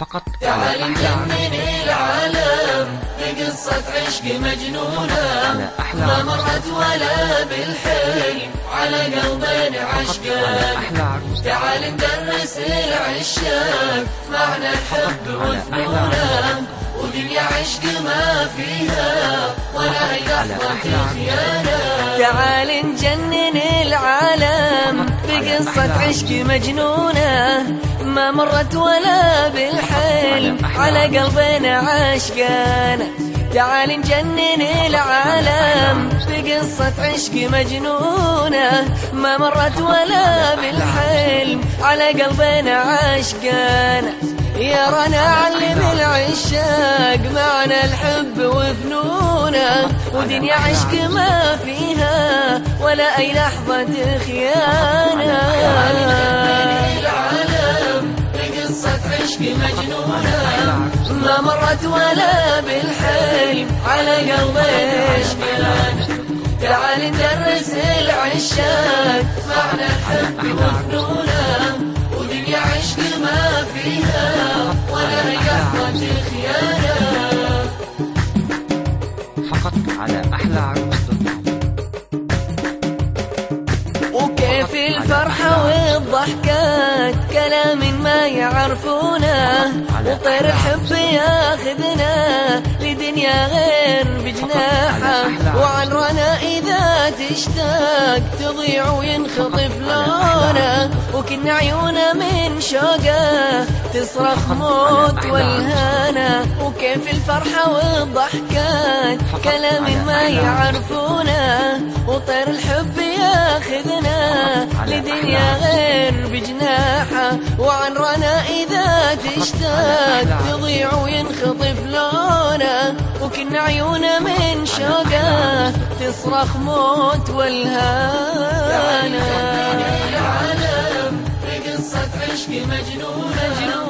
فقط تعال نجنن العالم بقصة عشق مجنونة ما مرت ولا بالحلم على قلبين عشقان. تعال ندرس العشاق معنى الحب وفنونه ودنيا عشق ما فيها ولا لحظة خيانة. تعال نجنن العالم بقصة عشق مجنونة ما مرت ولا بالحلم على قلبنا عشقانة. تعال نجنن العالم بقصة عشق مجنونة ما مرت ولا بالحلم على قلبنا عشقانة. يا رنا علم العشاق معنى الحب وفنونه ودنيا عشق ما فيها ولا أي لحظة خيانة. العالم بقصة عشق مجنونة ما مرت ولا بالحلم على قلبين عشقان. تعال ندرس العشاق معنى الحب وفنونه ودنيا عشق ما فيها ولا لحظة خيانة. فقط على أحلى عروس. وكيف الفرحة والضحكات كلام ما يعرفونه وطير الحب ياخذنا لدنيا غير بجناحه. وعن رنا إذا تشتاق تضيع وينخطف لونه وكنا عيونه من شوقه تصرخ موت والهانة. وكيف الفرحة والضحكات كلام ما يعرفونه وطير الحب ياخذنا لدنيا غير بجناحه. وعن رنا إذا تشتاق تضيع وينخطف لونه وكنا عيونه من شوقه تصرخ موت والهانة. العالم بقصة عشق مجنونة